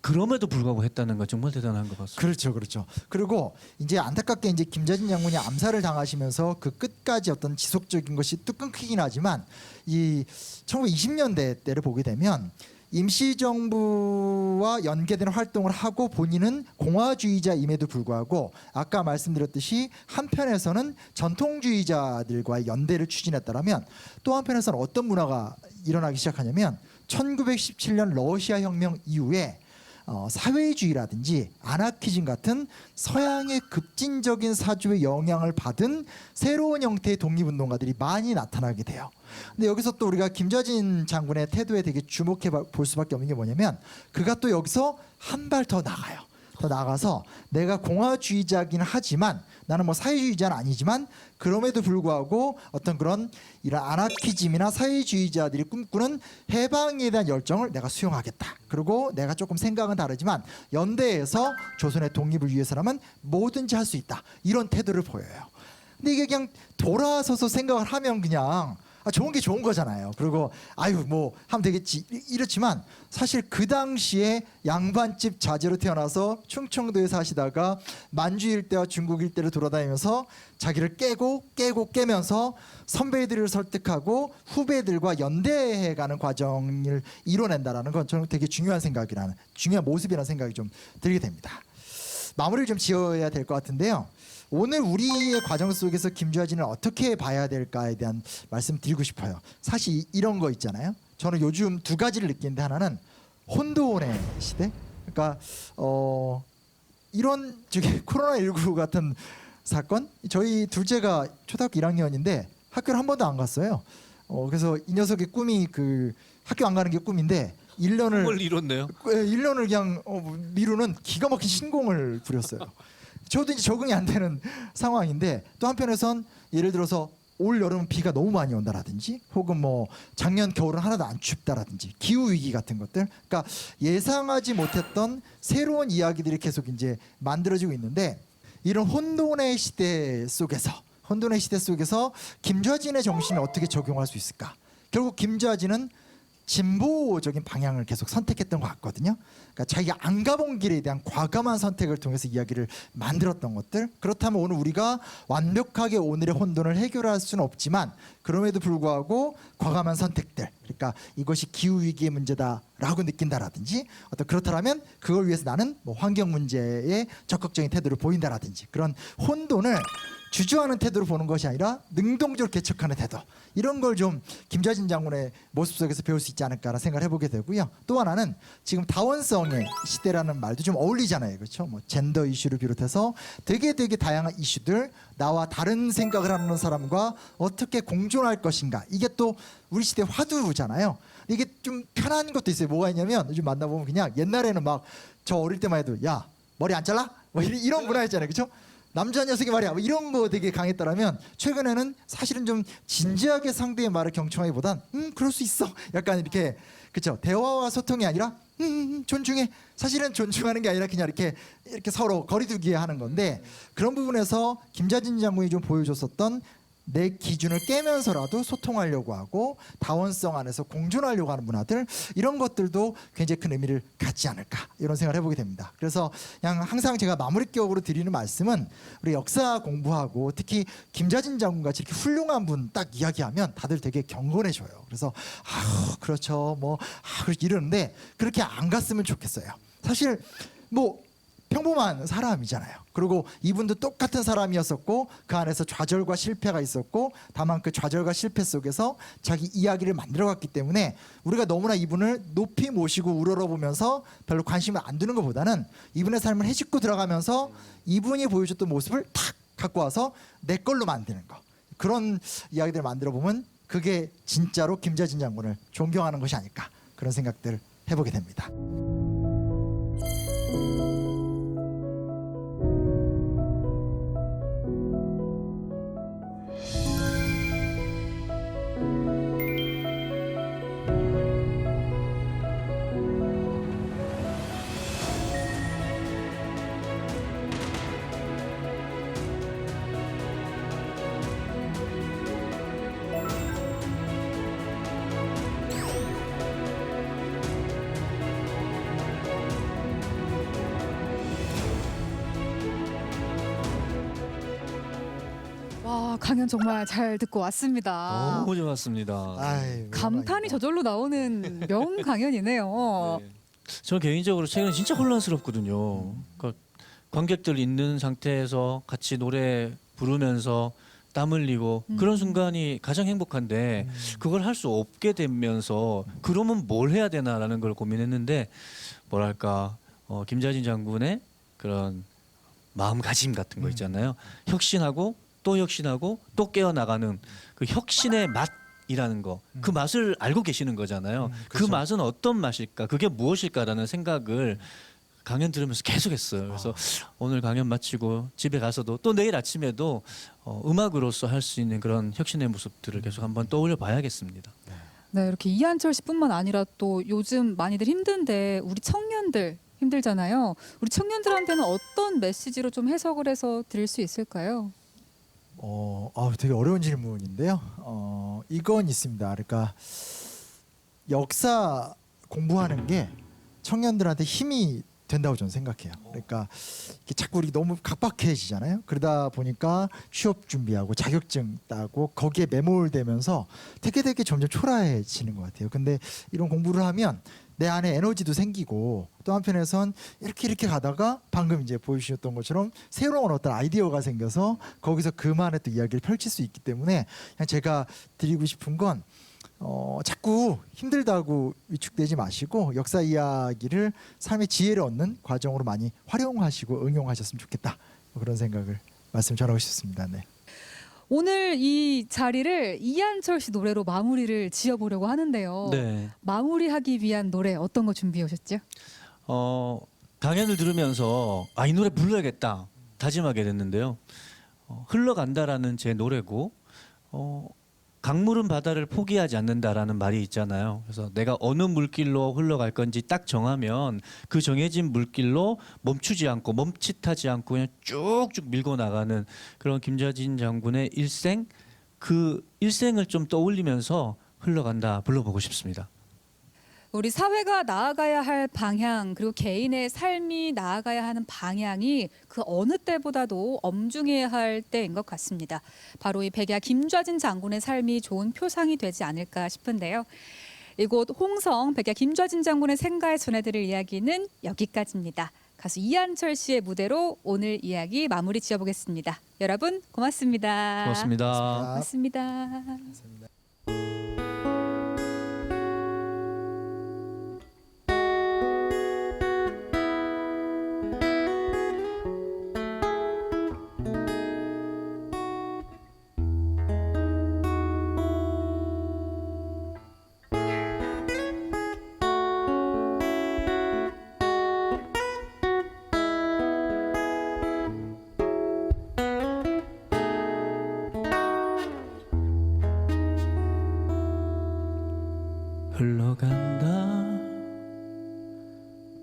그럼에도 불구하고 했다는 건 정말 대단한 것 같습니다. 그렇죠. 그리고 이제 안타깝게 이제 김좌진 장군이 암살을 당하시면서 그 끝까지 어떤 지속적인 것이 뚝 끊기긴 하지만 이 1920년대 때를 보게 되면 임시정부와 연계된 활동을 하고 본인은 공화주의자임에도 불구하고 아까 말씀드렸듯이 한편에서는 전통주의자들과의 연대를 추진했다면 또 한편에서는 어떤 문화가 일어나기 시작하냐면 1917년 러시아 혁명 이후에 사회주의라든지 아나키즘 같은 서양의 급진적인 사주의 영향을 받은 새로운 형태의 독립운동가들이 많이 나타나게 돼요. 근데 여기서 또 우리가 김좌진 장군의 태도에 되게 주목해 볼 수밖에 없는 게 뭐냐면 그가 또 여기서 한 발 더 나가요. 더 나가서 내가 공화주의자긴 하지만 나는 뭐 사회주의자는 아니지만 그럼에도 불구하고 어떤 그런 이런 아나키즘이나 사회주의자들이 꿈꾸는 해방에 대한 열정을 내가 수용하겠다. 그리고 내가 조금 생각은 다르지만 연대에서 조선의 독립을 위해서라면 뭐든지 할 수 있다. 이런 태도를 보여요. 근데 이게 그냥 돌아서서 생각을 하면 그냥 좋은 게 좋은 거잖아요. 그리고 아유 뭐 하면 되겠지 이렇지만 사실 그 당시에 양반집 자제로 태어나서 충청도에 사시다가 만주 일대와 중국 일대를 돌아다니면서 자기를 깨면서 선배들을 설득하고 후배들과 연대해가는 과정을 이뤄낸다라는 건 저는 되게 중요한 모습이라는 생각이 좀 들게 됩니다. 마무리를 좀 지어야 될 것 같은데요. 오늘 우리의 과정 속에서 김좌진을 어떻게 봐야 될까에 대한 말씀 드리고 싶어요. 사실 이런 거 있잖아요. 저는 요즘 두 가지를 느끼는데 하나는 혼돈의 시대. 그러니까 이런 저기 코로나19 같은 사건. 저희 둘째가 초등학교 1학년인데 학교를 한 번도 안 갔어요. 그래서 이 녀석의 꿈이 그 학교 안 가는 게 꿈인데 1년을 꿈을 이뤘네요. 1년을 그냥 미루는 기가 막힌 신공을 부렸어요. 저도 이제 적응이 안 되는 상황인데 또 한편에선 예를 들어서 올 여름은 비가 너무 많이 온다라든지 혹은 뭐 작년 겨울은 하나도 안 춥다라든지 기후 위기 같은 것들, 그러니까 예상하지 못했던 새로운 이야기들이 계속 이제 만들어지고 있는데 이런 혼돈의 시대 속에서 김좌진의 정신을 어떻게 적용할 수 있을까? 결국 김좌진은 진보적인 방향을 계속 선택했던 것 같거든요. 그러니까 자기가 안 가본 길에 대한 과감한 선택을 통해서 이야기를 만들었던 것들. 그렇다면 오늘 우리가 완벽하게 오늘의 혼돈을 해결할 수는 없지만 그럼에도 불구하고 과감한 선택들, 그러니까 이것이 기후 위기의 문제다라고 느낀다라든지 어떤 그렇다면 그걸 위해서 나는 뭐 환경 문제에 적극적인 태도를 보인다라든지 그런 혼돈을 주저하는 태도로 보는 것이 아니라 능동적으로 개척하는 태도, 이런 걸 좀 김좌진 장군의 모습 속에서 배울 수 있지 않을까라는 생각을 해보게 되고요. 또 하나는 지금 다원성의 시대라는 말도 좀 어울리잖아요. 그렇죠? 뭐 젠더 이슈를 비롯해서 되게 다양한 이슈들, 나와 다른 생각을 하는 사람과 어떻게 공존할 것인가, 이게 또 우리 시대 화두잖아요. 이게 좀 편한 것도 있어요. 뭐가 있냐면 요즘 만나보면 그냥 옛날에는 막 저 어릴 때만 해도 야 머리 안 잘라? 뭐 이런 문화였잖아요. 그렇죠? 남자 녀석이 말이야 뭐 이런 거 되게 강했더라면 최근에는 사실은 좀 진지하게 상대의 말을 경청하기보단 그럴 수 있어 약간 이렇게, 그렇죠? 대화와 소통이 아니라 존중해. 사실은 존중하는 게 아니라 그냥 이렇게 서로 거리두기 하는 건데, 그런 부분에서 김좌진 장군이 좀 보여줬었던 내 기준을 깨면서라도 소통하려고 하고 다원성 안에서 공존하려고 하는 문화들, 이런 것들도 굉장히 큰 의미를 갖지 않을까, 이런 생각을 해보게 됩니다. 그래서 그냥 항상 제가 마무리격으로 드리는 말씀은 우리 역사 공부하고 특히 김좌진 장군 같이 이렇게 훌륭한 분 딱 이야기하면 다들 되게 경건해져요. 그래서 그렇죠 그렇게 이러는데 그렇게 안 갔으면 좋겠어요. 사실 뭐 평범한 사람이잖아요. 그리고 이분도 똑같은 사람이었었고 그 안에서 좌절과 실패가 있었고 다만 그 좌절과 실패 속에서 자기 이야기를 만들어갔기 때문에 우리가 너무나 이분을 높이 모시고 우러러보면서 별로 관심을 안 두는 것보다는 이분의 삶을 헤집고 들어가면서 이분이 보여줬던 모습을 탁 갖고 와서 내 걸로 만드는 거, 그런 이야기들을 만들어 보면 그게 진짜로 김좌진 장군을 존경하는 것이 아닐까, 그런 생각들을 해보게 됩니다. 와, 강연 정말 잘 듣고 왔습니다. 너무 좋았습니다. 아이, 감탄이 저절로 나오는 명 강연이네요. 네. 저는 개인적으로 최근에 진짜 혼란스럽거든요. 그러니까 관객들 있는 상태에서 같이 노래 부르면서 땀 흘리고 그런 순간이 가장 행복한데 그걸 할 수 없게 되면서 그러면 뭘 해야 되나라는 걸 고민했는데, 뭐랄까 김좌진 장군의 그런 마음가짐 같은 거 있잖아요. 혁신하고 또 혁신하고 또 깨어나가는 그 혁신의 맛이라는 거, 그 맛을 알고 계시는 거잖아요. 그 그렇죠. 맛은 어떤 맛일까? 그게 무엇일까라는 생각을 강연 들으면서 계속했어요. 그래서 오늘 강연 마치고 집에 가서도 또 내일 아침에도 음악으로서 할 수 있는 그런 혁신의 모습들을 계속 한번 떠올려 봐야겠습니다. 네, 이렇게 이한철 씨뿐만 아니라 또 요즘 많이들 힘든데 우리 청년들 힘들잖아요. 우리 청년들한테는 어떤 메시지로 좀 해석을 해서 드릴 수 있을까요? 되게 어려운 질문인데요. 이건 있습니다. 그러니까 역사 공부하는 게 청년들한테 힘이 된다고 저는 생각해요. 그러니까 이게 자꾸 우리 너무 각박해지잖아요. 그러다 보니까 취업 준비하고 자격증 따고 거기에 매몰되면서 되게 점점 초라해지는 것 같아요. 근데 이런 공부를 하면 내 안에 에너지도 생기고 또 한편에선 이렇게 가다가 방금 이제 보여주셨던 것처럼 새로운 어떤 아이디어가 생겨서 거기서 그만의 또 이야기를 펼칠 수 있기 때문에 그냥 제가 드리고 싶은 건 자꾸 힘들다고 위축되지 마시고 역사 이야기를 삶의 지혜를 얻는 과정으로 많이 활용하시고 응용하셨으면 좋겠다. 그런 생각을 말씀 전하고 싶습니다. 네. 오늘 이 자리를 이한철 씨 노래로 마무리를 지어보려고 하는데요. 네. 마무리하기 위한 노래 어떤 거 준비해 오셨죠? 강연을 들으면서 이 노래 불러야겠다 다짐하게 됐는데요. 흘러간다라는 제 노래고 강물은 바다를 포기하지 않는다라는 말이 있잖아요. 그래서 내가 어느 물길로 흘러갈 건지 딱 정하면 그 정해진 물길로 멈추지 않고 멈칫하지 않고 그냥 쭉쭉 밀고 나가는 그런 김좌진 장군의 일생, 그 일생을 좀 떠올리면서 흘러간다 불러보고 싶습니다. 우리 사회가 나아가야 할 방향 그리고 개인의 삶이 나아가야 하는 방향이 그 어느 때보다도 엄중해야 할 때인 것 같습니다. 바로 이 백야 김좌진 장군의 삶이 좋은 표상이 되지 않을까 싶은데요. 이곳 홍성 백야 김좌진 장군의 생가에 전해드릴 이야기는 여기까지입니다. 가수 이한철 씨의 무대로 오늘 이야기 마무리 지어보겠습니다. 여러분 고맙습니다. 고맙습니다. 고맙습니다. 흘러간다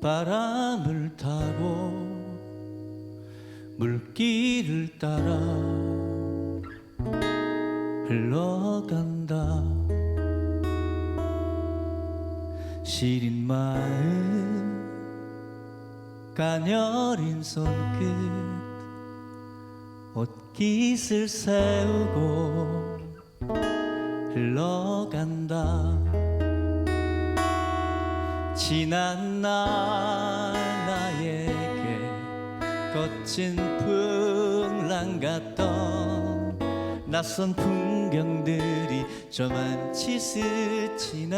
바람을 타고 물길을 따라 흘러간다 시린 마음 가녀린 손끝 옷깃을 세우고 흘러간다 지난 날 나에게 거친 풍랑 같던 낯선 풍경들이 저만치 스치나